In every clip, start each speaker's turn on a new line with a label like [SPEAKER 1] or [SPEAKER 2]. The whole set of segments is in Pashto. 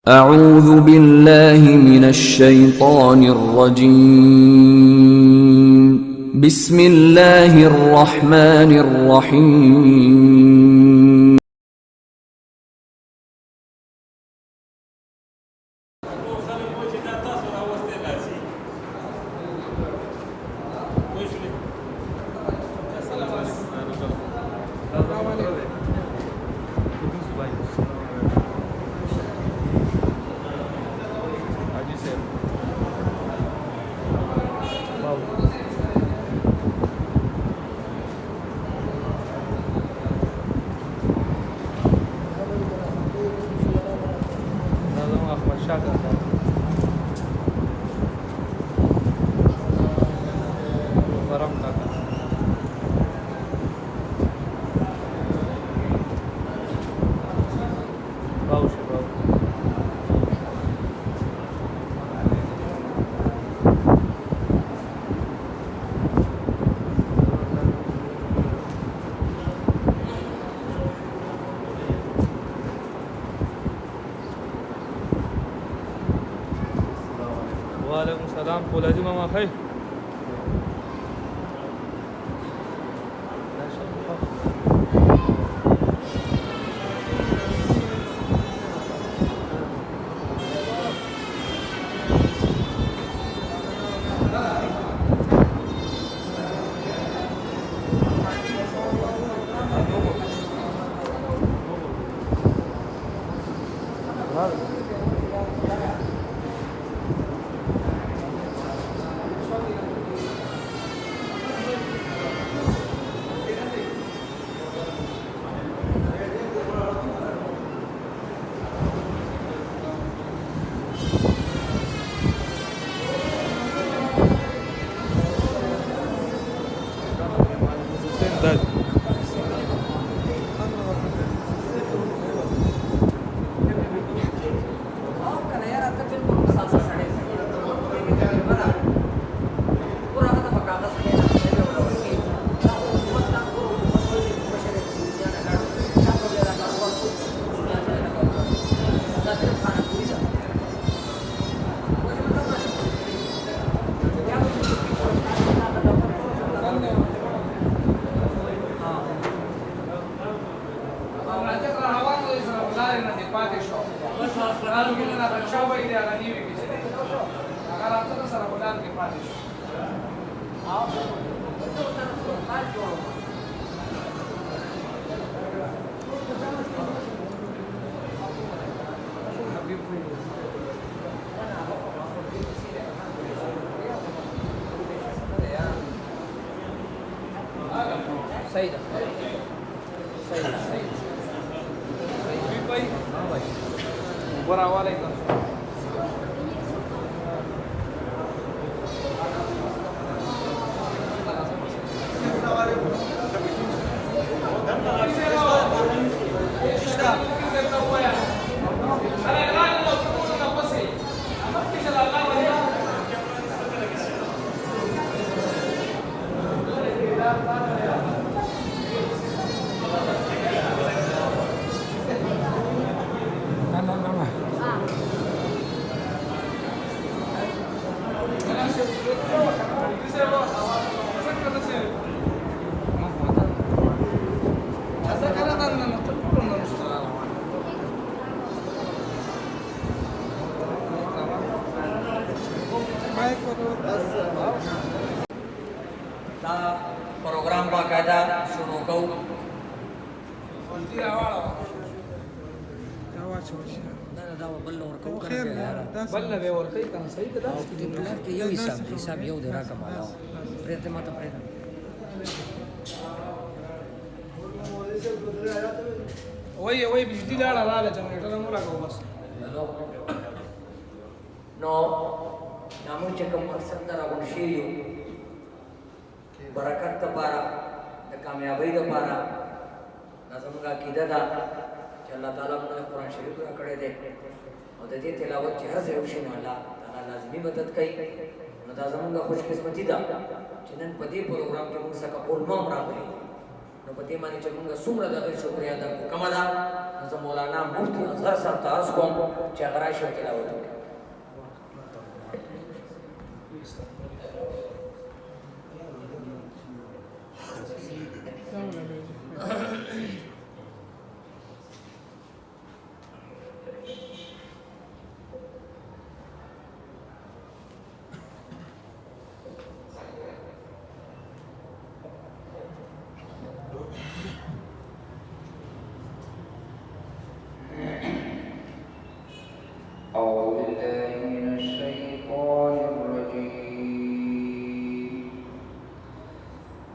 [SPEAKER 1] أعوذ بالله من الشيطان الرجيم بسم الله الرحمن الرحيم
[SPEAKER 2] وعلیکم السلام پولادی ماما خیر
[SPEAKER 3] सही था सही सही भाई हाँ भाई ऊपर आवाज़ एकदम
[SPEAKER 4] प्रोग्राम बाकायदा शुरू करू
[SPEAKER 3] हिसाब येऊ दे राका मला प्रयत्न मात्र प्रयत्न
[SPEAKER 2] वही बिजली डाला वाला जनरेटर मुला को बस
[SPEAKER 4] no namun cakap maksud darabun syiyu barakat tepara kamiabai tepara nasamuga kidada Allah Taala mengenai Quran Syarif rakade de और दे तिलावत जहाज रोशन वाला ताला लाजमी मदद कई नदाजमुगा खुशकिस्मती दा जिनन पदी प्रोग्राम के मुसा का उलमा रावली न पदी माने चमुगा सुमरा दा शुक्रिया दा कमदा زه مولانا مفتی اصغر صاحب ته عرض کوم چې هغه راشي او تلاوت وکړي.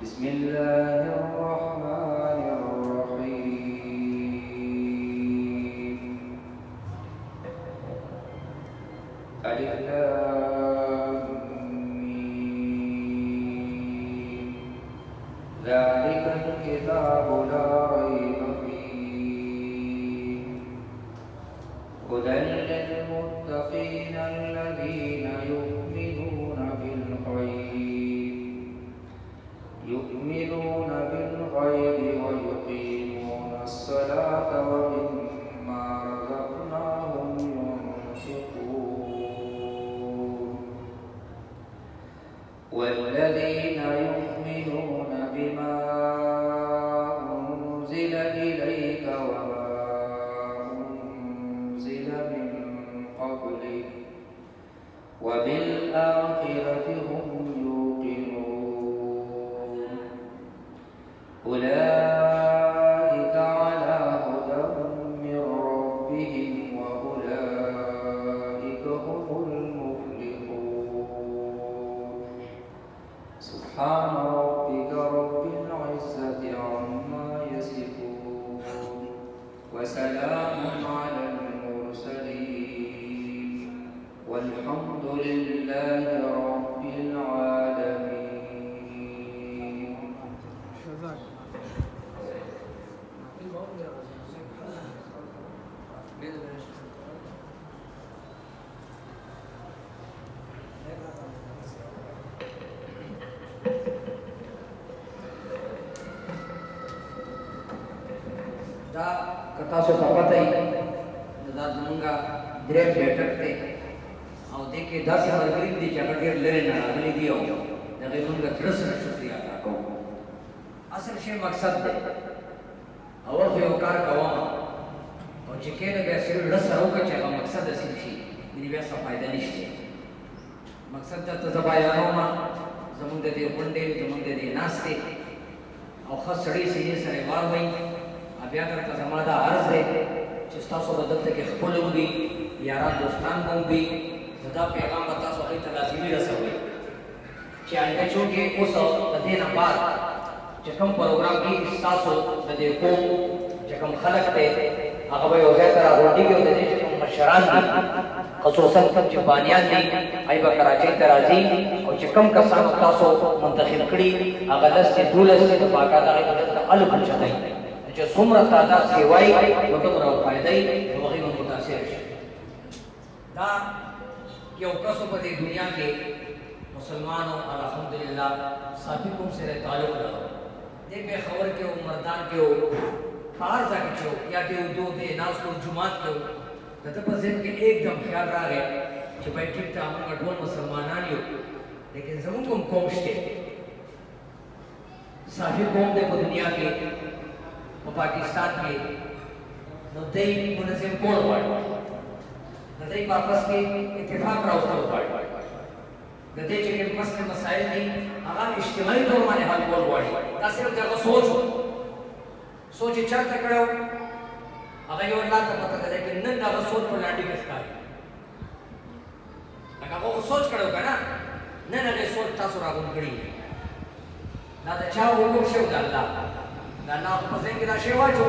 [SPEAKER 5] بسم الله الرحمن الرحيم ألف لام ميم ذلك الكتاب لا ريب فيه هدى للمتقين الذين يؤمنون بالغيب ويقيمون الصلاة ومما رزقناهم ينفقون والذين يؤمنون بما أنزل إليك وما أنزل من قبلك وبالآخرة هم يوقنون أولئك على هدى من ربهم وأولئك هم المفلحون سبحان ربك رب العزة عما يصفون وسلام على المرسلين والحمد لله رب العالمين.
[SPEAKER 4] دا که تاسو ته پته وي دا زمونږه درېیم بیټک دی او دې کې داسې ملګري دي چې هغه ډېر لرې نه راغلي دي او د هغې مونږ زړه سره شکریه ادا کوو. اصل شی مقصد دی اول خو یو کار کوم او چې کله بیا سړي زړه سره وکړه چې هغه مقصد حاصل شي ځینې بیا څه فایده نشته. مقصد درته زه بیانوم زمونږ د دې غونډې زمونږ د دې ناستې او ښه سړي سینې سره یې واروئ. بیا درته زما دا عرض دی چې ستاسو به دلته کې خپل وي یاران دوستان به وي نو دا پیغام به تاسو هغوی ته لازمي رسوئ چې آینده چونکې اوس د دې نه بعد چې کوم پروګرام کېږي ستاسو د دې قوم چې کوم خلک دی هغه به یو ځای ته راغونډېږي او د دې چې کوم مشران دي خصوصا کوم چې بانیان دي هغوی به کراچۍ ته راځي او چې کوم کسانو تاسو منتخب کړي هغه 10 دي 12 دي د باقاعده هغوی به دلته الګ چتئ چې څومره تعداد سیوای نو دومره فایده یې نو هغوی به متاثر شي. دا یو کسو په دې دنیا کې مسلمانو الحمدلله صافي کوم سره تعلق لرو دې پېښور کې او مردان کې او په هر ځای کې چې یا کې اردو دې ناستو جومات کې د ده په ذهن کې एकदम خیال راغی چې بھائی ټیک ته موږ ټول مسلمانان یو لیکن زموږ کوم قوم شته صافي قوم دې په دنیا کې په پاکستان کې نو دوی منظم کول غواړي د دوی په آپس کې اتفاق راوستل غواړي د دې چې کوم مسایل دي هغه اجتماعي ډول باندې حل کول غواړي. دا صرف دغه سوچ یې چېرته کړی هغه یو الله ته پته ده لیکن نن دغه سوچ په لانډې کې ښکاري لکه هغه خو سوچ کړی و که نه نن هغې سوچ تاسو راغونډ کړي دا د چا حکم شوی د الله د الله په ذهن کې دا شی واچو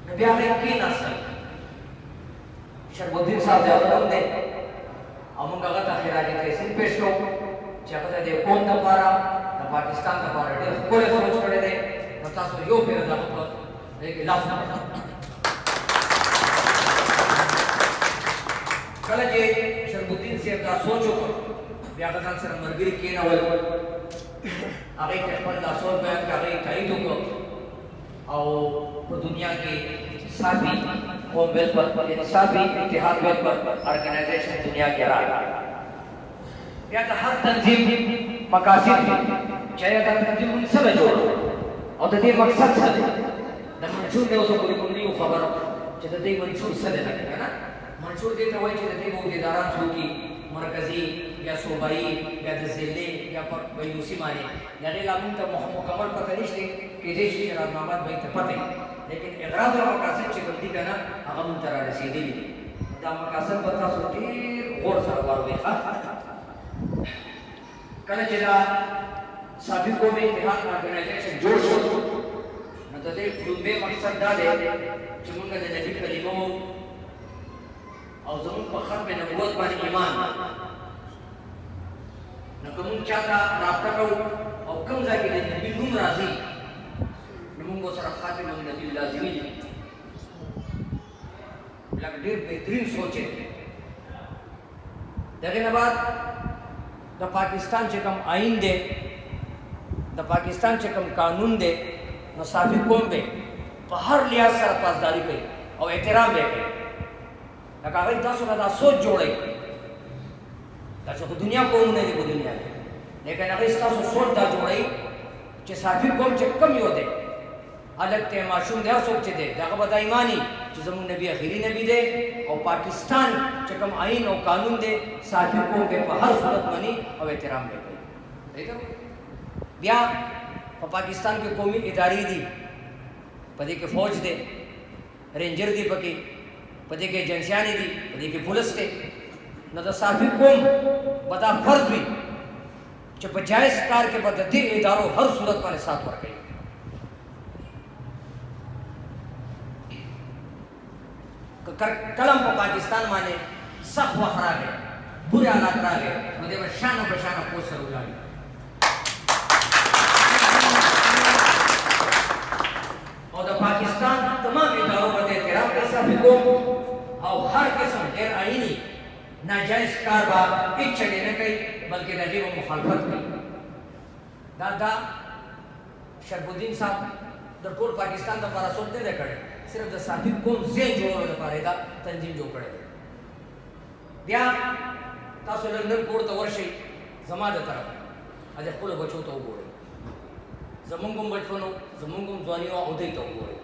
[SPEAKER 4] نو بیا هغې کېناستل شرف الدین صاحب د هغه نوم دی او موږ هغه ته خراج تحسین پېښ کړو چې هغه د دې قوم دپاره د پاکستان دپاره ډېر ښکلی سوچ کړی دی نو تاسو یو پېره د هغه په دې کې لاس ورکړئ. کله چې شرف الدین صاحب دا سوچ وکړ بیا هغه ځان سره ملګري کېنول هغې ته خپل دا سوچ بیان کړ هغې تایید وکړ او په دنیا کې साफी قوم वेलफेयर साफी इतिहाद वेलफेयर ऑर्गेनाइजेशन दुनिया के राह या त हर तंजीम मकासद चाहे त तंजीम सब जोड़ और त दे मकसद सद د منشور له اوسه پوری کومي خبر چې د دې منشور سره لګي کنه منشور دې ته وایي چې د دې موجوداران څو کی مرکزی یا صوبائی یا د ضلع یا په ویلوسی باندې لږه لامون ته مکمل پته نشته کې دې چې راځمات به ته پته لیکن اغراض او مقاصد چې کوم دي کنه هغه مون تر رسیدلی دا مقاصد په تاسو ډیر غور سره واورئ کله چې دا سابق قومي اتحاد آرګنایزیشن جوړ شو نو د دې لومبه مقصد دا دی چې موږ د نبی کلمو او زموږ په ختم نبوت باندې ایمان نو کوم چاته رابطه کوو او کوم ځای کې د نبی نوم راځي نو موږ سره خاتم النبی لازمي دي لکه ډېر بهترین سوچ دی دغه نه بعد د پاکستان چې کوم آئین دی د پاکستان چې کوم قانون دی نو صافي قوم به په هر لحاظ سره پاسداري کوي او احترام به کوي لکه هغه تاسو دا سوچ جوړي تاسو په دنیا کوم نه دی په دنیا کې لیکن هغه تاسو سوچ دا جوړي چې صافي قوم چې کم یو دی الګ ته معصوم دی سوچ چې دی دا به ایمانی چې زموږ نبی اخیری نبی دی او پاکستان چې کوم آئین او قانون دی صافي قوم به په هر صورت مني او احترام به کوي بیا په پاکستان کې قومي ادارې دي پدې کې فوج دی رینجر دی پکې پدې کې جنسیانی دي پدې کې پولیس دی نو د صافي قوم بدا فرض وي چې په جایز کار کې به د دې ادارو هر صورت باندې ساتھ ورکړي کلم په پاکستان باندې سخت وخت راغی بری حالات راغی نو دې شانو بشانو پوسټر ولاړ او د پاکستان تمام ادارو باندې احترام کوي صافي قوم او هر قسم غیر آئینی ناجائز کار با هیڅ چلے نه کوي بلکې د دې مخالفت کوي دا شرف الدین صاحب د ټول پاکستان د لپاره سوچ نه کړي صرف د صافي قوم ذهن جوړولو لپاره دا تنظیم جوړ کړی بیا تاسو لندن کور ته ورشئ زما د طرف اځه خپل بچو ته وګورئ زمونږ هم بچپنو زمونږ هم ځواني او دوی ته وګورئ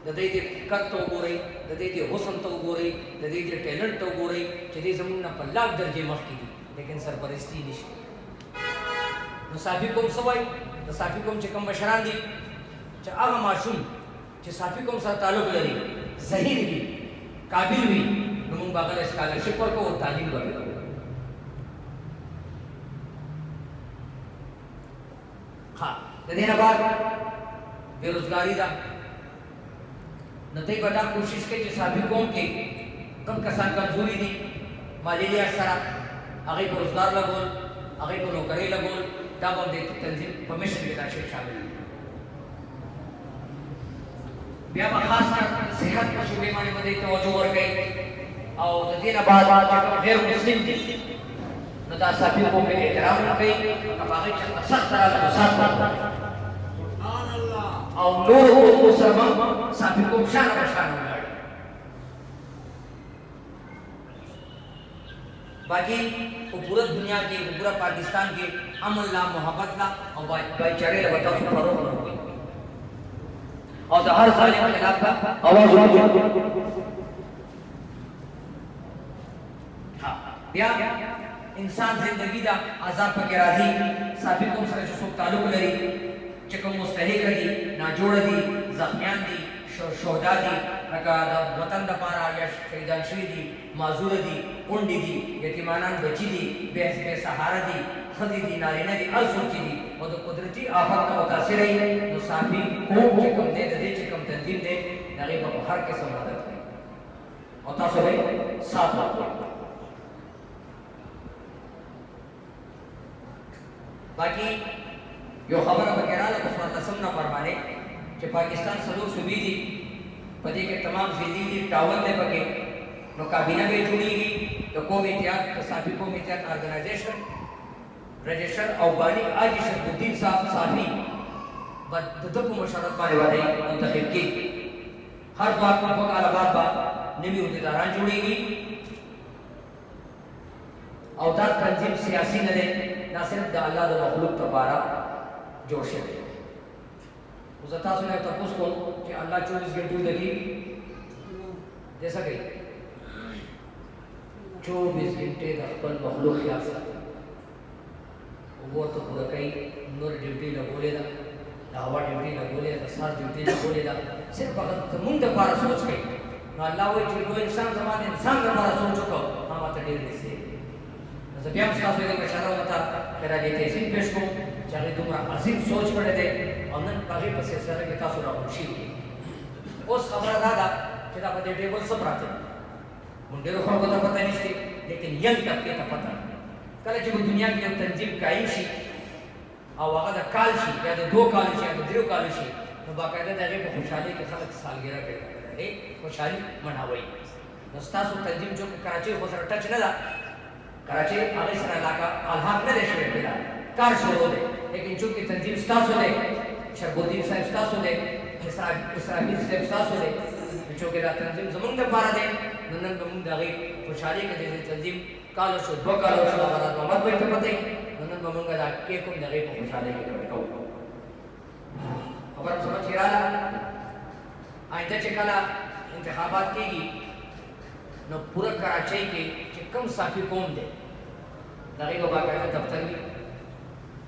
[SPEAKER 4] د دې د قد ته وګورئ د دې د حسن ته وګورئ د دې د ټیلنټ ته وګورئ چې دې زمونږ نه په لاک درجې مخکې دي لیکن سرپرستی نشته نو صافي قوم څه وایي د صافي قوم چې کوم مشران دي چې هغه ماشوم چې صافي قوم سره تعلق لري ظهیر وي قابل وي نو موږ هغه اسکالرشپ ورکوو او تعلیم ورکوو ها د دې نه بعد بیروزګاری ده نو دوی به دا کوشش کوي چې صافي قوم کې کم کسان کمزوري دي مالي لحاظ سره هغوی په روزګار لګول هغوی په نوکرۍ لګول دا به د تنظیم په مشن کې دا شی شامل دي بیا به خاص کر صحت په شعبې باندې به دوی توجه ورکوي او د دې نه بعد چې کوم غیر مسلم دي نو دا صافي قوم به احترام وکړي که هغوی چېرته سخت راغله سات ورکړي او نور کو سره صافي قوم شانه بشانه ولاړي باقي په پوره دنیا کې په پوره پاکستان کې امن لا محبت لا او بھائی-چارے له تاسو فروغ ورکوي او د هر ظالم خلاف आवाज وکړي بیا انسان زندگی دا عذاب پکې راځي صافي قوم سره چې څوک تعلق لري چې کوم مستحق دي ناجوړ دي زخمیان دي شهدا دي لکه د وطن لپاره یا شهیدان شوي دي معذور دي کونډې دي یتیمانان بچي دي بې سهاره دي ښځې دي نارینه دي هر څوک چې دي او د قدرتي آفت نه متاثر وي نو صافي قوم چې کوم دی د دې چې کوم تنظیم دی د هغې به په هر قسم مدد کوي او تاسو به ساتھ ورکوئ باقي یو خبره پکې راغله په 14 نمبر باندې چې پاکستان څلور صوبې دي په دې کې تمام ضلعې دي ټاون دی پکې نو کابینه به جوړېږي د قومي اتحاد د صافي قومي اتحاد آرګنایزیشن رجسټر او بانی حاجي شرف الدین صاحب صافي د ده په مشرت باندې منتخب کېږي हर बात को पकाला बात नवी उम्मीदवार जोड़ेगी और दा तंजीम सियासी न दे ना सिर्फ द अल्लाह द मखलूक तबारा जोड़ से उजता सुने तपस को कि अल्लाह 24 घंटे लगी जैसा कि 24 घंटे द अकल मखलूक ख्याल साथ वो तो पूरा कहीं नूर ड्यूटी न बोले दा हवा ड्यूटी न बोले दा सार ड्यूटी न बोले दा सिर्फ वक्त मुंड पारा सोच के ना अल्लाह वो जो इंसान जमाने इंसान का पारा सोच चुका हम आता डेर से जब हम साथ में बचाना होता तेरा देते सिंह पेश को चाहे तुम्हारा अजीम सोच पड़े थे अनन बागी पसे सर के तासुरा खुशी उस खबर दादा कि आप दे टेबल सब रहते मुंडे को पता नहीं थी लेकिन यंग तक के पता कल जब दुनिया की तंजीम कायम शी और वहां दा काल शी या दो काल शी या दो काल शी तो बाकायदा दगे को खुशहाली के खलक सालगिरह करे खुशहाली मनावई नस्ता सो तंजीम जो कराची हो सर टच न दा कराची आगे सर इलाका अलहाक न देश में मिला कार शुरू दे लेकिन चूंकि तंजीम स्टार्ट हो दे शरबुद्दीन साहब स्टार्ट हो दे इसराइल साहब स्टार्ट हो दे चूंकि दा तंजीम जमन के पारा दे ननन बमुन दगे खुशहाली के दे तंजीम कालो शो दो कालो शो वाला मत बैठ पते ननन बमुन का के को दगे खुशहाली के को खबर समझ के रहा आइंदा चकला इंतखाबात कीगी न पूरा कराची के कम साफी कौम दे दागी को बाकायदा दफ्तर में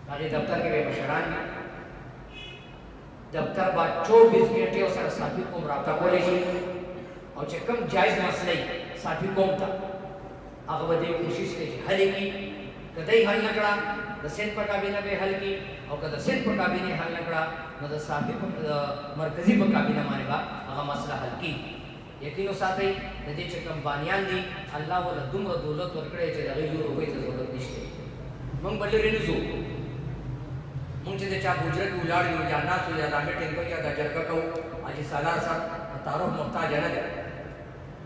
[SPEAKER 4] दागी दफ्तर के बेमशरान में दफ्तर बाद 24 घंटे और सर साफी कौम राब्ता कॉलेज और कम जायज़ मसले साफी कौम था आगे बढ़े कोशिश की हल की कदई हल नकड़ा दसेन पर काबीना पे हल की और कद दसेन पर काबीने हल नकड़ा मतलब साफी मरकजी पर काबीना माने बा आगे मसला हल की यकीनो साथी नदी चकम बानियान दी अल्लाह वाला दुमर दौलत वरकड़े चे दगे यूरो कोई तो दौलत निश्ते मंग बल्ले रेनुजो मंग चे चा गुजरत उलाड़ यो या ना सो या रामे टेंको या गजर का को आज सालार सा तारो मुहताज न दे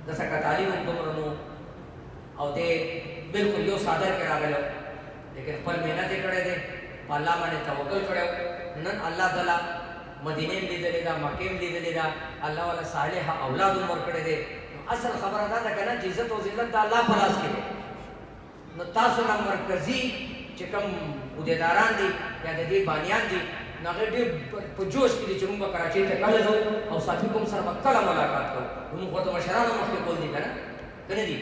[SPEAKER 4] जैसा का तालीम दुमर नो और ते बिल्कुल यो सादर के रागलो लेकिन पल मेहनत करे दे अल्लाह माने तवक्कुल करे नन अल्लाह ताला मदीने में लीधे दा मक्के में लीधे दा अल्लाह वाला सालेह औलाद उमर करे दे असल खबर अदा दा कना इज्जत और जिल्लत दा अल्लाह पलास के न तासो ना मरकजी चकम उदेदारान दी या दे बानियान दी नगदी पुजोश की चुंबा कराची ते कल जो और साथी को सर मक्कल मुलाकात को हम को तो मशरान मखले बोल दी कना कने दी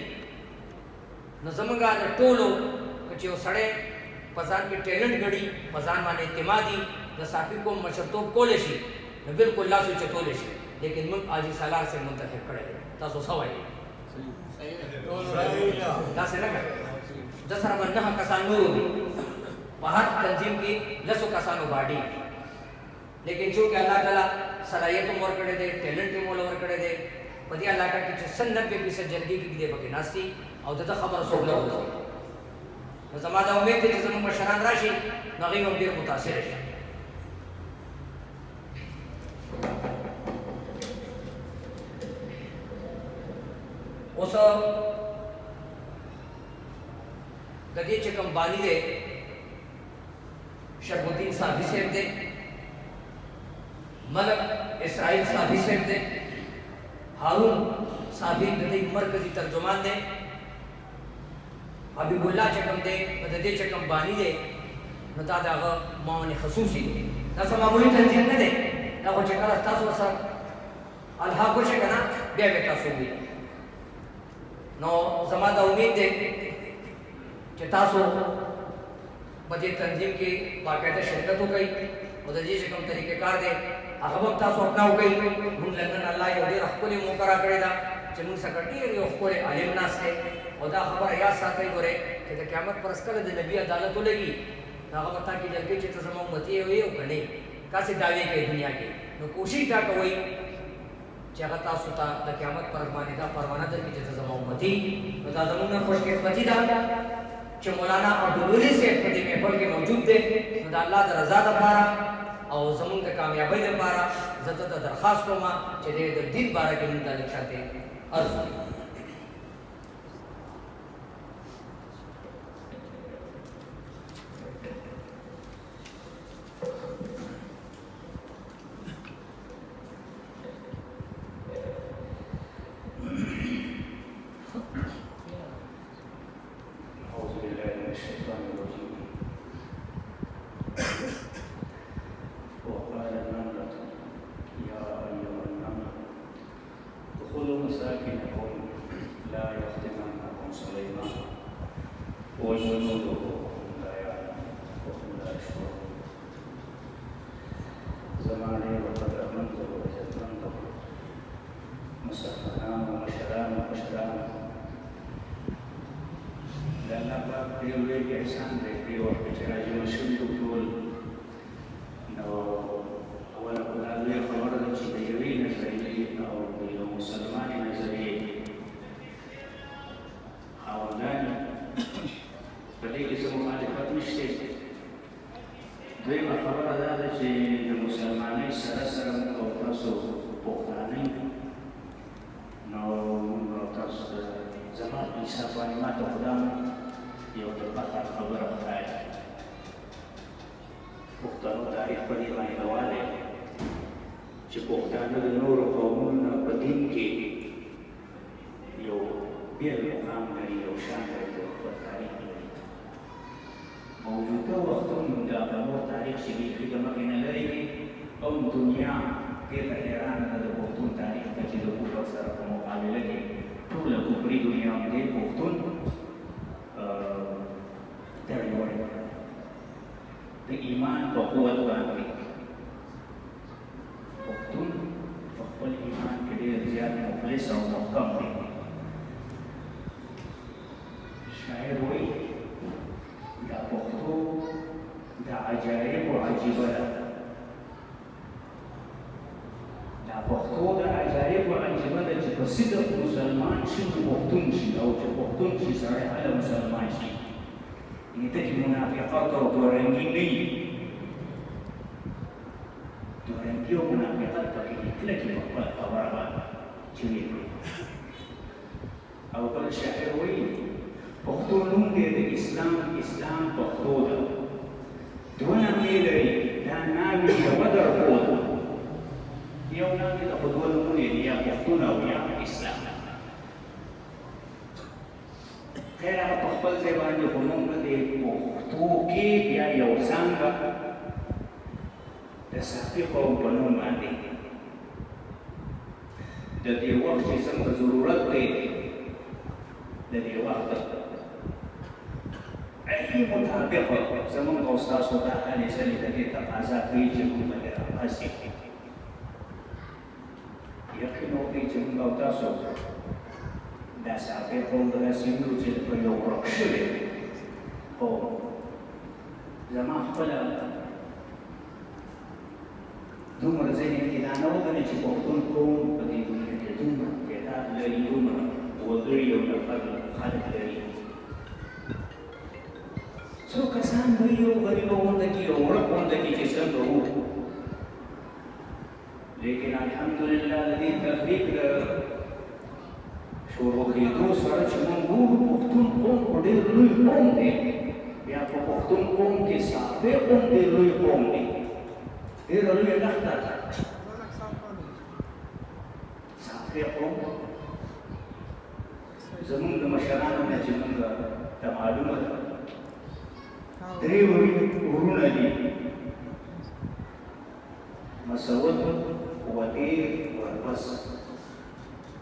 [SPEAKER 4] नजमगा टोलो कचो सड़े पजान के टैलेंट गड़ी पजान माने इत्तेमादी द साफी को मशरतो कोलेशी न बिल्कुल लासु चतोलेशी लेकिन मुन आजी सालार से मुंतखब करे तासो सवाई सही दासे ना दसरा मन न कसानो बाहर तंजीम की लसो कसानो बाडी लेकिन जो कि अल्लाह ताला सलाहियत मोर करे दे टैलेंट मोर करे दे बदिया अल्लाह का कि 90% जल्दी की दे बके नास्ती और द खबर सोगला हो ज़मादा उम्मीद थी जब मशरान राशि नगी हम देर मुतासिर है उस गदी चकम बानी दे शरबुद्दीन साहब से दे मलक इसराइल साहब से दे हारून साहब गदी मरकजी तर्जुमान दे हबीबुल्ला चकम दे बददे चकम बानी दे नता दागा माने खसूसी ना मामूली तंजीम न दे ना वो चकरा तासो सर अल्लाह को चकना बे बेटा सुबी नो जमादा उम्मीद दे कि तासो बदे तंजीम की बाकायदा शिरकत हो गई बददे चकम तरीके कार दे अहबब तासो अपना हो गई मुन लंदन अल्लाह ये दे रखकोले मोकरा करेदा चमुन सकटी ये रखकोले आलिम नास है और दा खबर या साथ ही गोरे कि क़यामत पर अस्कल दे नबी अदालत होलेगी ना बता कि जल्दी चित सम उम्मती हुई हो कने कासे दावे के दुनिया के नो कोशिश ता कोई जगता सुता द क़यामत पर माने दा परवाना दर की चित सम उम्मती तो दा जमुना खुश किस्मती दा कि मौलाना अब्दुल से कदी में पढ़ के मौजूद थे तो दा अल्लाह द रजा दा पारा और जमुन द कामयाबी दा पारा जत दरखास्त को मा चले द दिन बारा के मुतालिक चाहते अर्ज
[SPEAKER 6] وجنوده لا يعلم وهم لا يشعرون زماني وقد أمنته وجدنته مسخناه ومشرانه لأن الله بيولي إحسان بي وبجراج مشهد طول إنه أولا كنا لي خبر الجبيري نزلي أو مسلمان نزلي أولاني فديك اسمه مخالفات مشتي دوی خبره دا ده چې د مسلمانۍ سره سره او تاسو پښتانه نو تاسو زما په حساب باندې ماته خدا یو د فخر خبره وکړه پښتنو تاریخ په دې باندې راواله چې پښتانه د نورو قومونو په دین کې یو بیل مقام لري یو شان لري په تاریخ موجوده وختونو د هغو تاریخ چې بیخي د مخې نه لرې او دنیا دې ته حیرانه ده د پښتون تاریخ ته چې د کفر سره په مقابله کې ټوله کفري دنیا دې پښتون تړي وړي د ایمان په قوت باندې پښتون په خپل ایمان کې ډېر زیات مخلص او محکم دی شاعر وایي دا پښتو د عجایبو عجیبه ده دا پښتو د عجایبو عجیبه ده چې په صدق مسلمان شي پښتون شي او چې پښتون شي سړی هله مسلمان شي یعنې ته چې منافقت او دورنګي نه وي دورنګي او منافقت پکې کلکې په خپله خبره باندې چوي کړي او بل شاعر وایي پښتو نوم دی د اسلام پښتو ده دوه نامې لري دا نامې یوه درپو ده یو نامې د خو دوه نومونه دي یا پښتون او یا اسلام خیر هغه په خپل ځای باندې خو نوم نه دی پښتو کې بیا یو څانګه د صافي قوم په نوم باندې د دې وخت چې څنګه ضرورت دی د دې وخت ای مطابق زمون او تاسو ته حالې سره د دې تقاضا کوي چې موږ باندې راځي یقین وکړئ چې موږ او تاسو دا صافي قوم داسې یو چې په یو ورک شوی خو زما خپله دومره ذهن کې دا نه وګڼئ چې پښتون قوم په دې دنیا کې دومره تعداد لري دومره وګړي او نفر خلک لري څو کسان به یو غریبه غونډه کې یو ورک غونډه کې چې څنګه وو لیکن الحمدلله د دې تحریک د شروع کېدو سره چې موږ ګورو پښتون قوم خو ډېر لوی قوم دی بیا په پښتون قوم کې صافي قوم ډېر لوی قوم دی ډېره لویه دښته ده صافي قوم زمونږ د مشرانو نه چې موږ ته معلومه ده درې ورونه دي مسعود وطیر ورپس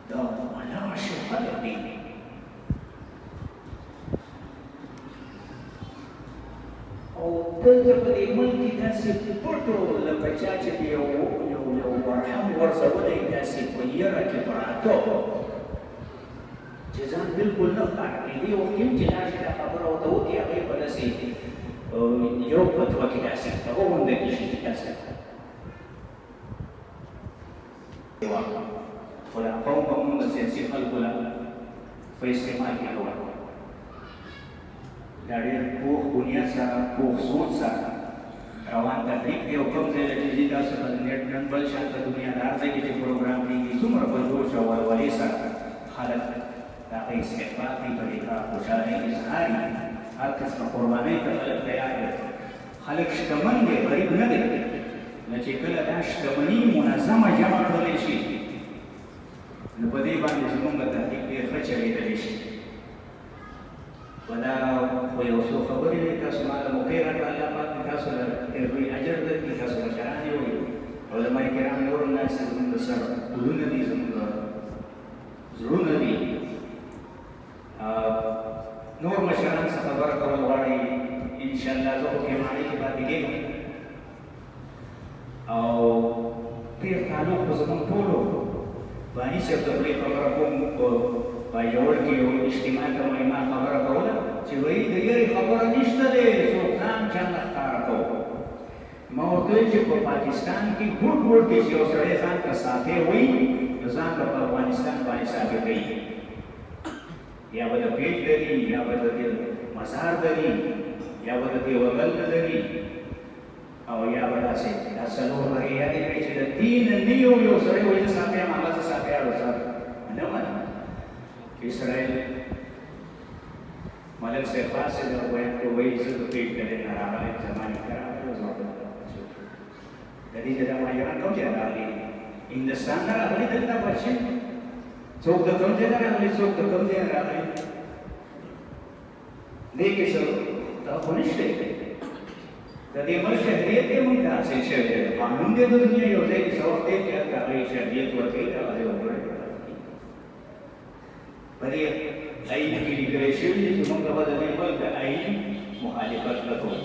[SPEAKER 6] دا ملاشي خلک دي او دلته په دې ملک کې داسې پټو لکه چا چې یو ورحم ورسولی داسې په یره کې پراته چې ځان بلکل نه ښکاره کړي دې وخت کې هم چې راشي دا خبره ورته وکړي هغې به داسې یو فتوه کې داسې هغه غونډه کې شي چې داسې خو دا قوم به مونږ د سیاسي خلکو له په استعمال کې کول دا ډېر پوخ بنیاد سره پوخ سوچ سره روان تحریک دی او کوم ځای له چې دي تاسو په نیټ نن بل شان په دنیادار ځای کې چې پروګرام کېږي څومره په جوش او ولولې سره خلک د هغې استقبال کوي په دې کار خوشحالۍ اظهار وي هر قسمه قربانۍ ته خلک تیار دي خلک شتمن دی غریب نه دی نه چې کله دا شتمني منظمه جمع کړلی شي نو په دې باندې زموږ تحریک ډېر ښه چلېدلی شي ودا خو یو څو خبرې دي تاسو ماته موقع راکړه الله پاک دې تاسو له ډېر لوی اجر درکړي تاسو مشران یو علما کرام نور ناس زموږ د سر ګلونه دي زموږ زړونه دي نور مشران څه خبره انشاءالله زه خو پیمانې کې پاتې کېږم او ډېر تعلق خو زموږ ټولو باني صاحب ته خپلې خبره کوم په باجوړ کې یو اجتماع ته مې ما خبره کوله چې وایي د یاري خبره نشته دی څوک ځان چانه ښکاره کوو ما ورته ویل چې په پاکستان کې ګوټ ګوټ کې چې یو سړی ځان ته ساتې وایي نو ځان به په افغانستان باندې ساتې کوي یا به د پیټ لري یا به د مزار لري یا به د دیوبند لري او یا به داسې دا څلور هغې یادې کړئ چې د دین نه یو سړی وایي زه ساتې یم هغه زه ساتیار اوسم نه منم چې سړی ملک صاحب پاسې دا بیان کې وایي زه د پیټ لرې نه راغلی یم زما نیکه راغلی و زما د دې چې دا مهاجران کوم ځای راغلي هندوستان نه راغلي دلته بچي څوک د کوم ځای نه راغلي څوک د کوم ځای نه راغلي دې کې څه دا خو نشته د دې ملک شهریت یې موږ ته حاصل شوی دی قانون دی د دنیا یو ځای کې څه وخت دی چې هغه شهریت ورکوي دا هغه ورکوي په دې آئین کې لیکل شوي دي چې موږ به د دې ملک د آئین مخالفت نه کوو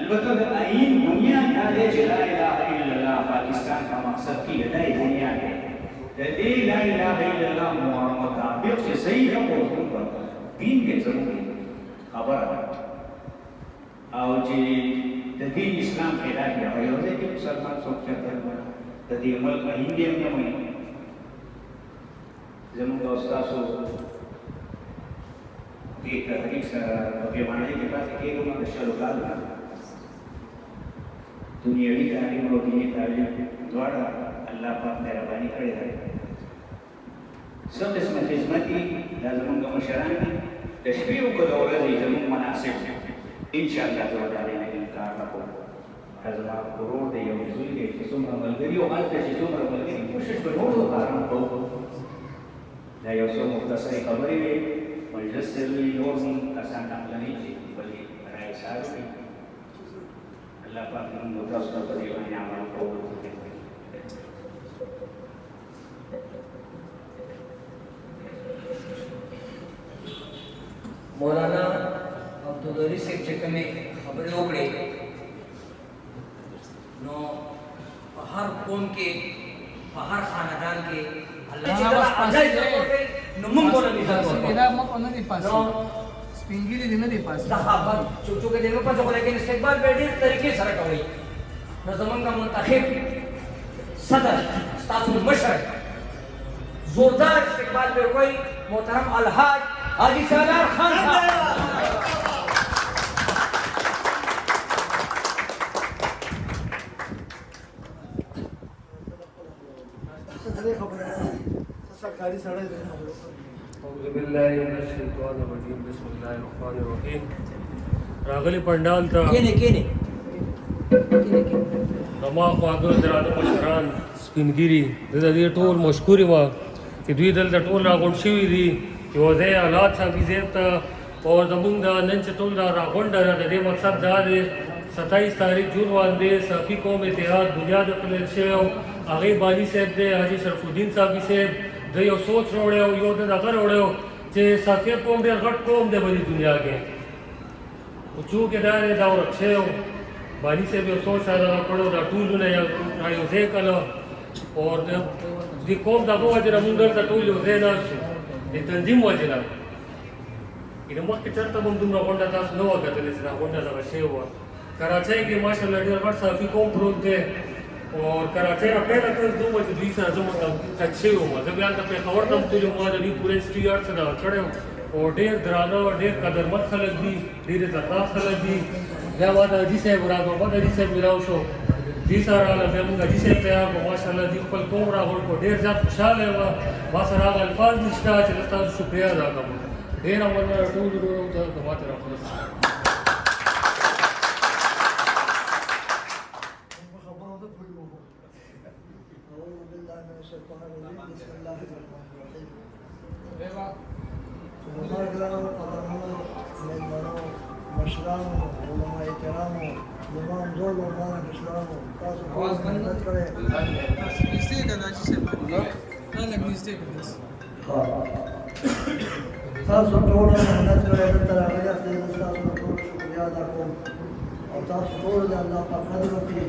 [SPEAKER 6] البته د آئین بنیاد دا دی چې لا اله الا الله پاکستان کا مقصد کی دا بنیاد دی د دې لا اله الا الله مطابق چې صحیح نه کوو دین کې ضروري خبره او چې د دین اسلام خلاف یا یو ځای کې مسلمان څوک چرته د دې ملک آئین دی نه وایي زموږ استادو دې تحریک سره په پیمانه کې پاتې کېږم د شلو کالو دنیوي تعلیم او دیني تعلیم دواړه الله پاک مهرباني کړې ده څه قسمه خدمت دي دا زموږ مشران دي د شپې او د ورځې زموږ مناسب انشاءالله زه د هغې نه انکار نه کوم دا زما ورور دی یو زوی دی چې څومره ملګري او هلته چې څومره ملګري کوشش به ټولو لپاره هم کوو دا یو څو مختصرې خبرې وې مجلس سروي نور هم کسان نقلني چې بلې رایې سار وي الله پاک موږ تاسو ته په دې باندې عمل کوو
[SPEAKER 4] مولانا عبدالعلی صاحب چې کومې خبرې وکړې نو په هر قوم کې په هر خاندان کې الله چې دا عجایب ورکوي نو موږ ورته عزت ورکوو
[SPEAKER 2] دا موږ نه دی پاسې سپینګیری دې نه دی پاسې
[SPEAKER 4] صحابه چوچو کې دې په ځکه لیکن استقبال به ډېر طریقې سره کوي نو زمونږ منتخب صدر تاسو مشر زوردار استقبال به کوي محترم الحاج حاجی سالار خان صاحب
[SPEAKER 7] أعوذ بالله من الشیطان الرجیم بسم الله الرحمن الرحیم راغلی پندال ته
[SPEAKER 4] کینه
[SPEAKER 7] زما خواږه درانه مشران سپینګیري زه د دې ټول مشکور یم چې دوی دلته ټول راغونډ شوي دي یو ځای حالات صافي صاحب ته او زمونږ د نن چې ټول راغونډه ده د دې مقصد دا دی 27 تاریخ جون باندې صافي قوم اتحاد بنیاد ایښودل شوی او هغې باني صاحب دی حاجي شرف الدین صافي صاحب د یو سوچ راوړی او یو د دغه راوړی چې صافي قوم ډېر غټ قوم دی په دې دنیا کې خو چونکې دا دی دا ورک شوی و باني صاحب یو سوچ را کړی دا ټولونه یو ځای کړه او د دې قوم دغه وجې نه مونږ دلته ټول یو ځای ناست شو د تنظیم وجې نه د مخکې چېرته به هم دومره غونډه تاسو نه وه کتلې چې دا غونډه دغه شوې وه کراچۍ کې ماشاءالله ډېر غټ صافي قوم پروت دی और कराची ना पहले तो दो बजे दूसरी से आजम अच्छे हो जब यार तब खबर तब तो जो हमारे नहीं पूरे स्ट्रीट आर्ट से चढ़े और ढेर दराना और ढेर कदरमत खलक दी ढेर जक़ात खलक दी मैं बात अजी साहब रात बात अजी साहब मिलाओ शो जी सारा आलम मैं मुझे अजी साहब तैयार को माशाल्लाह दी पल कोम राहुल को ढेर ज़्यादा खुशहाल है वह बासरा अल्फाज निष्ठा चलता शुक्रिया अदा करूँ ढेर अमल टूल तो कमाते रखो
[SPEAKER 8] مشرانو علماء کرامو زمان زول و مانا مشرانو تاسو خواست محنت کرے
[SPEAKER 2] نږدې کنه چې څه لګ نږدې کنه
[SPEAKER 8] تاسو ټول محنت کرے دلته راغلي تاسو ټول شکریہ ادا کوم او تاسو ټول د الله په قدر وکړي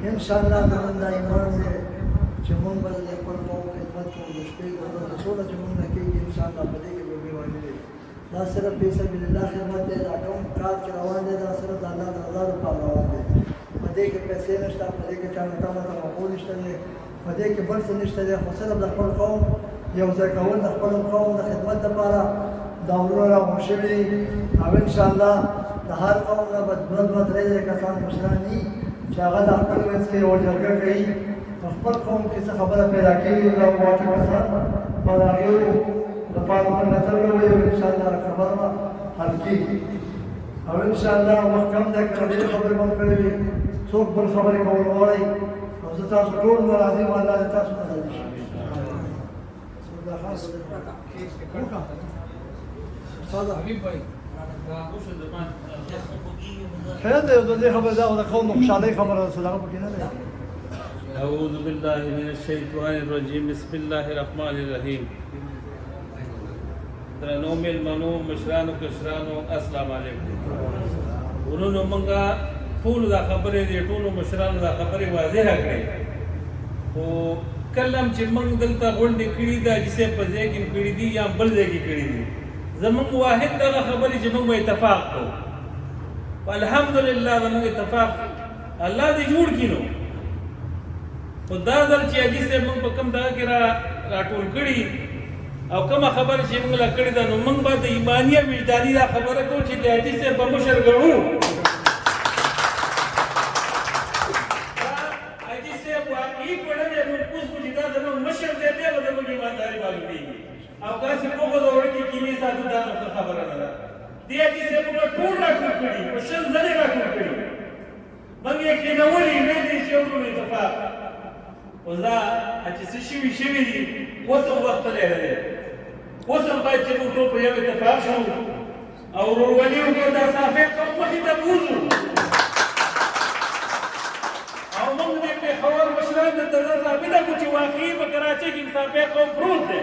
[SPEAKER 8] ان شاء الله زموږ د ایمان دی چې موږ به د خپل قوم خدمت کوو د شپې د ورځې څومره چې موږ نه کېږي ان شاء الله په دې کې به بیوانې وي دا صرف فی سبیل الله خدمت دی دا کوم کار چې روان دی دا صرف د الله د رضا لپاره روان دی په دې کې پیسې نشته په دې کې چا نه تمه مخول نشته دی په دې کې بل څه نشته دی خو صرف د خپل قوم یو ځای کول د خپل قوم د خدمت لپاره دا ورونه راغونډ شوي دي او انشاءالله د هر قوم نه به دوه درې کسان مشران دي چې هغه د خپل منځ کې یوه جرګه کوي په خپل قوم کې څه خبره پیدا کېږي دا واټه کسان به د هغې لپاره موږ نظر کوي او انشاءالله خبره به حل کېږي او انشاءالله وخت کم دی که ډېرې خبرې به مو کړې وي څوک بل خبرې کول غواړئ او زه تاسو ټول نه راضي یم الله دې تاسو نه راضي شي
[SPEAKER 2] حبیب بھائی
[SPEAKER 8] خیر دی د دې خبره دا د قوم د خوشحالۍ خبره ده صدقه پکې نه ده
[SPEAKER 9] اعوذ بالله من الشیطان الرجیم بسم الله الرحمن الرحیم درنو میلمنو مشرانو کشرانو السلام علیکم ورونو منګه ټول دا خبرې دي ټول مشرانو دا خبرې واضحه کړې او کلم چې موږ دلته غونډې کړي دا چې په ځای کې کړي دي یا بل ځای کې کړي دي زموږ واحد دغه خبرې چې موږ اتفاق کوو الحمدلله زموږ اتفاق الله دې جوړ کړي نو خو دا ځل چې حاجي صاحب موږ په کوم دغه کې راټول کړي او کومه خبره چې موږ لا کړې ده نو موږ به د ایماني او وجداني دا خبره کوو چې د حاجي صاحب به مشر ګڼو حاجي صاحب واقعي کړی موږ اوس خو چې دا زموږ مشر دی بیا به زموږ ایمانداري معلومېږي او داسې بغض او وړکې کینې ساتو دا خبره نه ده دې حاجي صاحب موږ ټول راټول کړي په شل ځلې راټول کړي موږ یې کېنولي ویې دي چې وکړو اتفاق اوس دا چې څه شوي دي اوس هم وخت لري دی اوس هم باید چې موږ ټول په یو اتفاق شو او ورورولي وکړو دا صافی قوم مخې ته بوځو او موږ د پېښور مشران ته دا ثابته کړو چې واقعي په کراچۍ کې صافی قوم پروت دی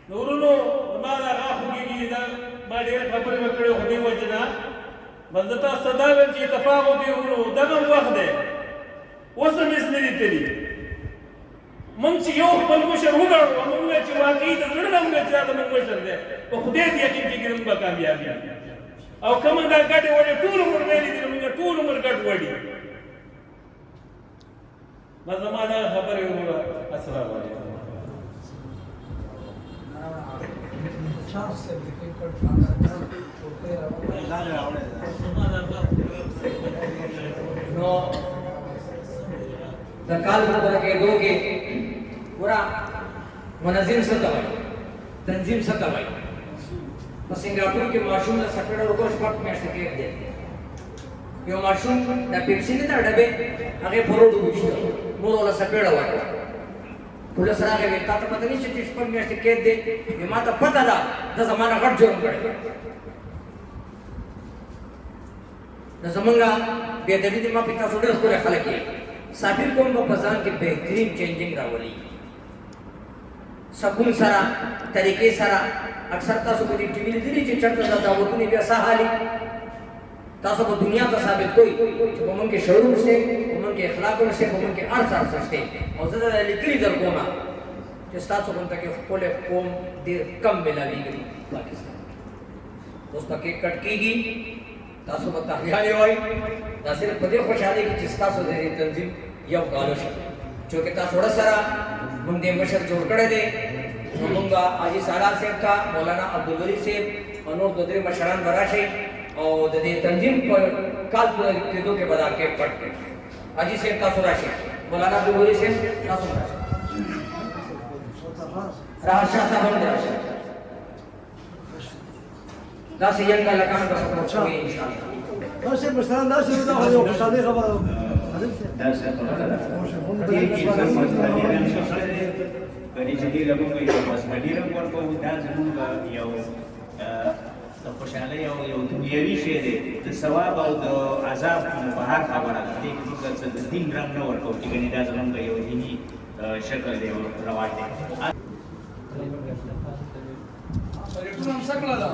[SPEAKER 9] نو ورونو زما دا هغه خوږېږي دا ما ډېرې خبرې وکړې خو دې وجې نه بس زه تاسو ته دا ویم چې اتفاق وکړئ ورونو دغه وخت دی اوس هم هېڅ نه دي تلي موږ چې یو خپل مشر وګڼو موږ وایو چې واقعي د زړه نه موږ چې دا زموږ مشر دی په خدای دې یقین کېږي موږ به کامیاب یو او که موږ دا ګډې وړې ټول عمر ویلي دي نو موږ ټول عمر ګډ وړي بس زما دغه خبرې وروره السلام علیکم
[SPEAKER 4] نو د کال په دغه کېدو کې پورا منظم څه ته وایي تنظیم څه ته وایي په سنګاپور کې ماشوم له سپېړه وکړو شپږ میاشتې کېږ دی یو ماشوم د پیپسي نه دا ډبې هغې په روډ وویشته مور وله سپېړه ورکړه پولیس راغی ویل تا ته پته نه چې شپږ میاشتې کېږ دی وایي ما ته پته ده دا زما نه غټ جرم کړی نو زمونږ بې ادبي دي ما پې تاسو ډېر ښکلي خلک یې صابر قوم به په ځان کې بهترین چینجنګ راولي سکون سره طریقې سره اکثر تاسو په دې ټي وي لیدلي چې چېرته دا دعوتونه بیا څه حالي تاسو په دنیا ته ثابت کوئ چې په موږ کې شعور شته په موږ کې اخلاق شته په موږ کې هر څه شته او زه دا لیکلي در کوم چې ستاسو کوم ته کې خپل قوم ډېر کم ملاویږي پاکستان اوس پکې کټ کېږي تاسو په تحلیل وایي دا صرف په دې خوشحالۍ کې چې ستاسو د تنظیم یو کالو شي چونکې تاسو سره موږ دې مشر جوړ کړی دی نو موږ حاجي سالار صاحب کا مولانا عبدالولي صاحب او نور دو درې مشران به راشئ او د دې تنظیم په کال پوره کېدو کې به دا کیک کټ کړي حاجي صاحب تاسو راشئ مولانا عبدالولي صاحب تاسو راشئ راحت شاه صاحب هم راشئ داسې یو کلکان به سپورټ کوي انشاءالله
[SPEAKER 8] داسې مشران داسې دا یو خوشحالۍ خبره ده
[SPEAKER 6] داسې خبره ده دې کې زموږ هدیره کله چې دې لږه کوي بس هدیره ورکوو دا زموږ یو د خوشحالۍ او یو دنیوي شی دی د ثواب او د عذاب بهر خبره ده دې کې موږ څه د دین رنګ نه ورکوو چې ګنې دا زموږ یو دیني شکل دی او رواج دی
[SPEAKER 2] हम सकला था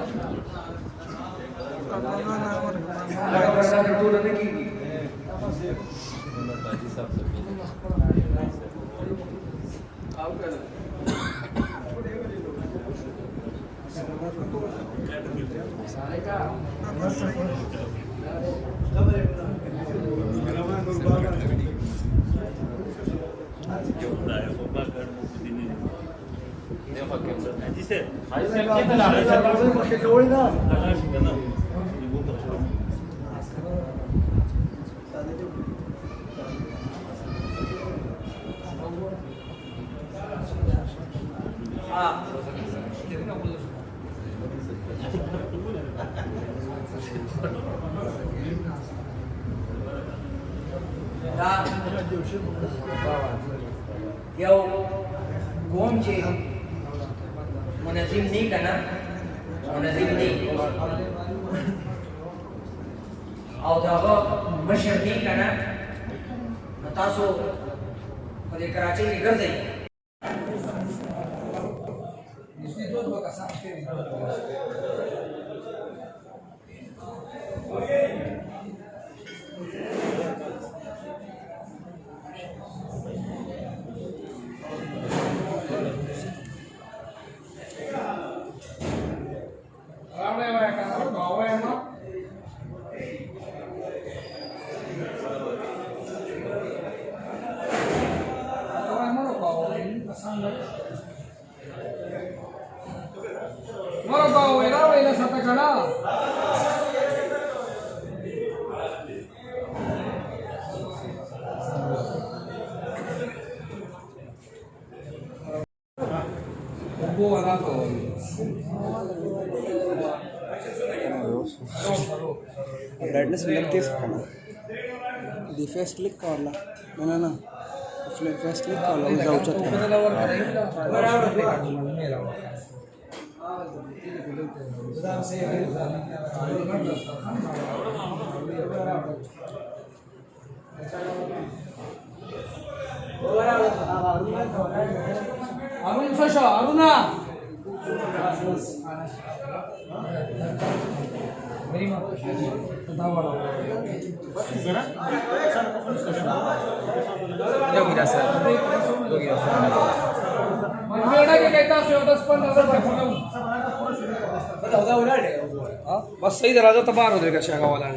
[SPEAKER 4] यौ कौन चे मुनजिम नहीं करना मुनजिम नहीं और दावा मशहूर नहीं करना तासो मुझे कराची की घर जाइए
[SPEAKER 10] ब्राइटनेस लगते है दी फेस क्लिक करला ना ना फेस क्लिक करला जाऊचा
[SPEAKER 2] अरुण शशा अरुणा very much बस सही दरवाजा तो बाहर हो जाएगा शाखा वाला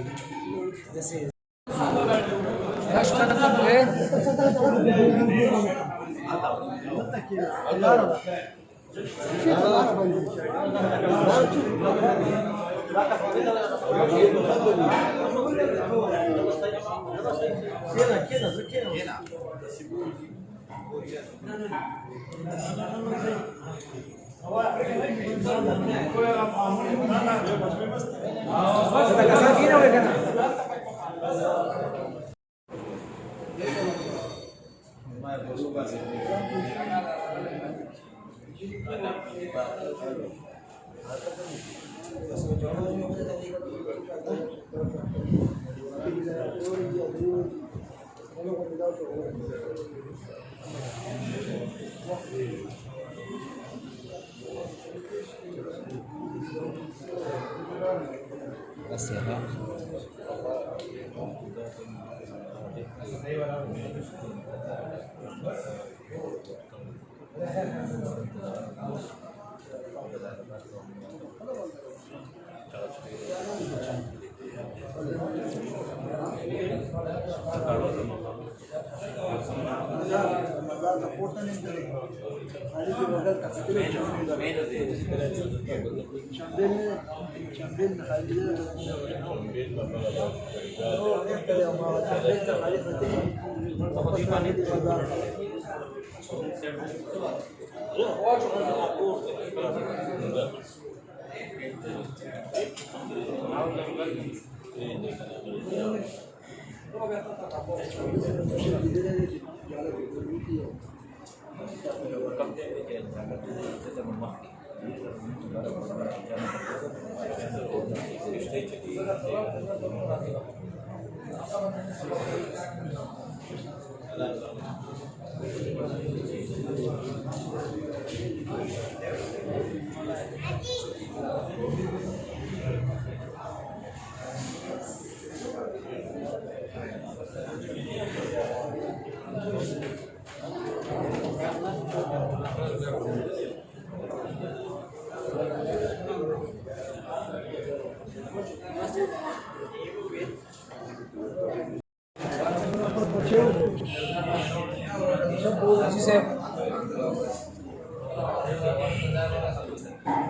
[SPEAKER 3] हाजी साहब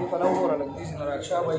[SPEAKER 3] ये पलाव हो रहा लगती है रक्षा भाई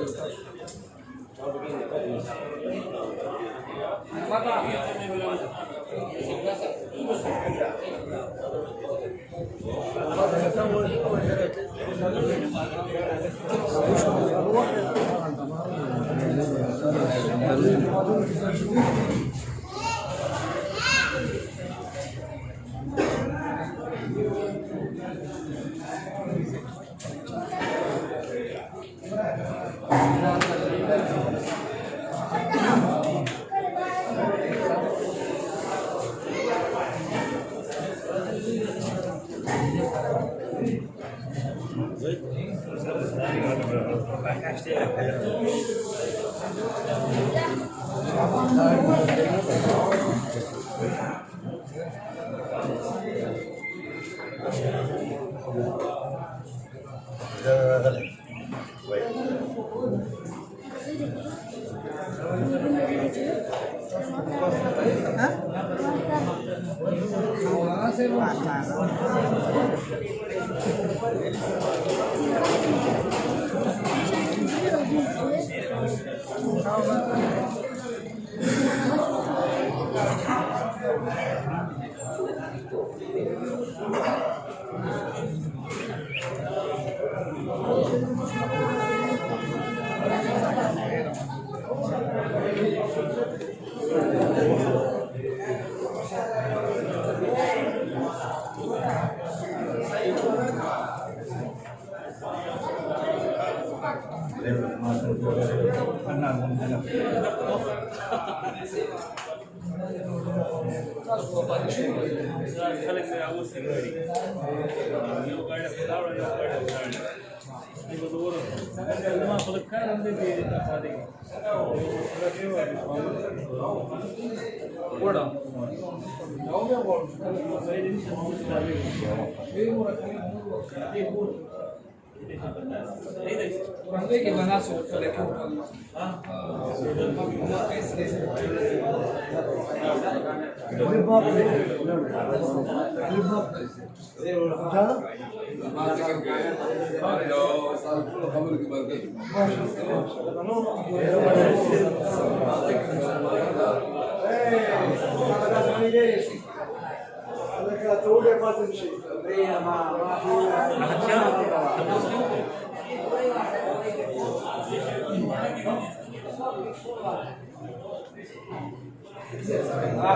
[SPEAKER 3] que banazo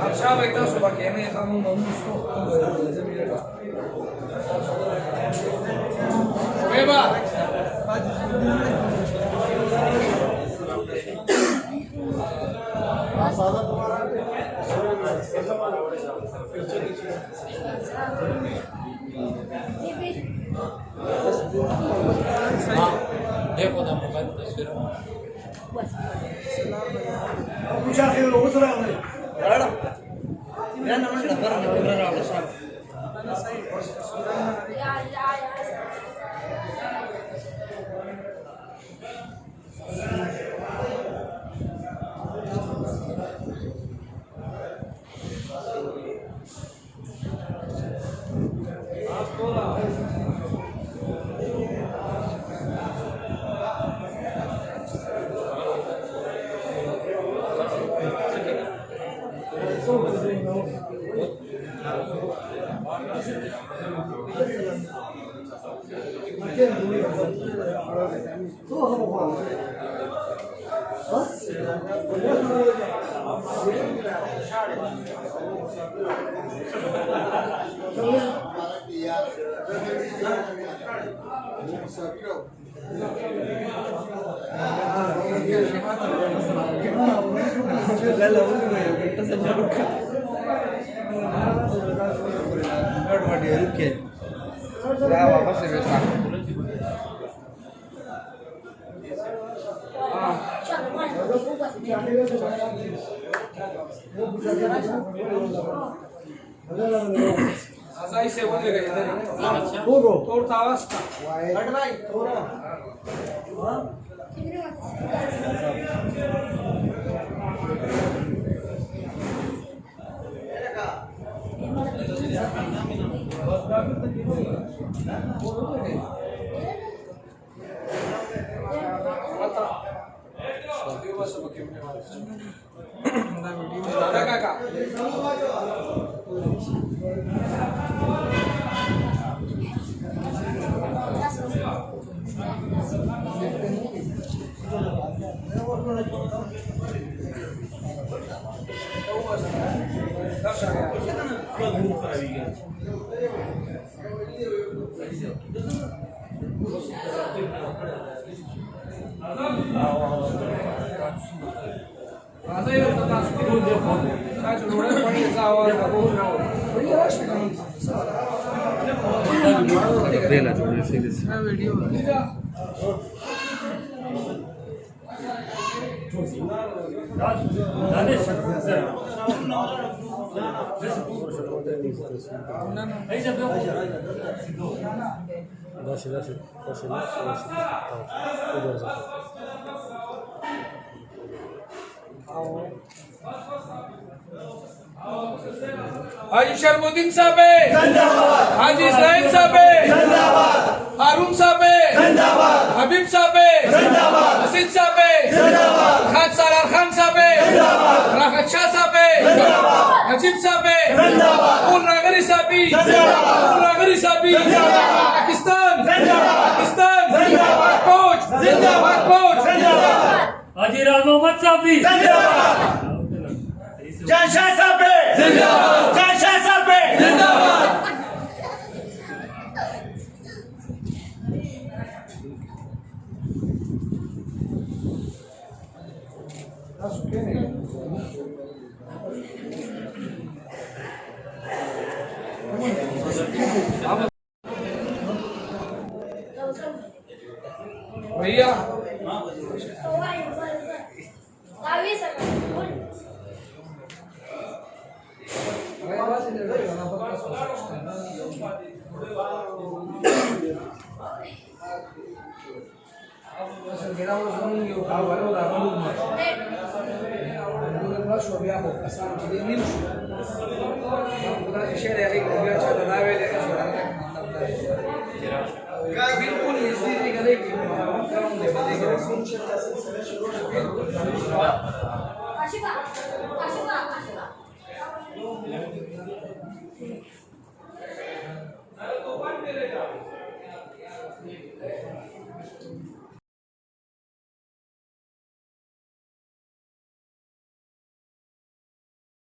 [SPEAKER 3] עכשיו הייתה שבקן יכלנו ממושכו ובא देखो ना मोबाइल तस्वीर
[SPEAKER 8] पूछा कि वो उतरा नहीं
[SPEAKER 3] Claro. Ya no me la para de correr a los
[SPEAKER 8] Gracias.
[SPEAKER 10] गडबडी रुके वापस से
[SPEAKER 2] असा ही सेवन ले गए इधर तोड़ता आवाज का हट भाई थोड़ा हाजी शरमुद्दीन साहब हाजी इस्राइल साहब हारून साहब हबीब साहब हसीद साहब खान सारार खान साहब राहत शाह साहब नजीब साहब उल नागरी साहबी पाकिस्तान कोच
[SPEAKER 7] हाजी राम मोहम्मद साहबी
[SPEAKER 10] शाह साहब जिंदाबाद शाह साहब जिंदाबाद
[SPEAKER 2] भैया बिल्कुल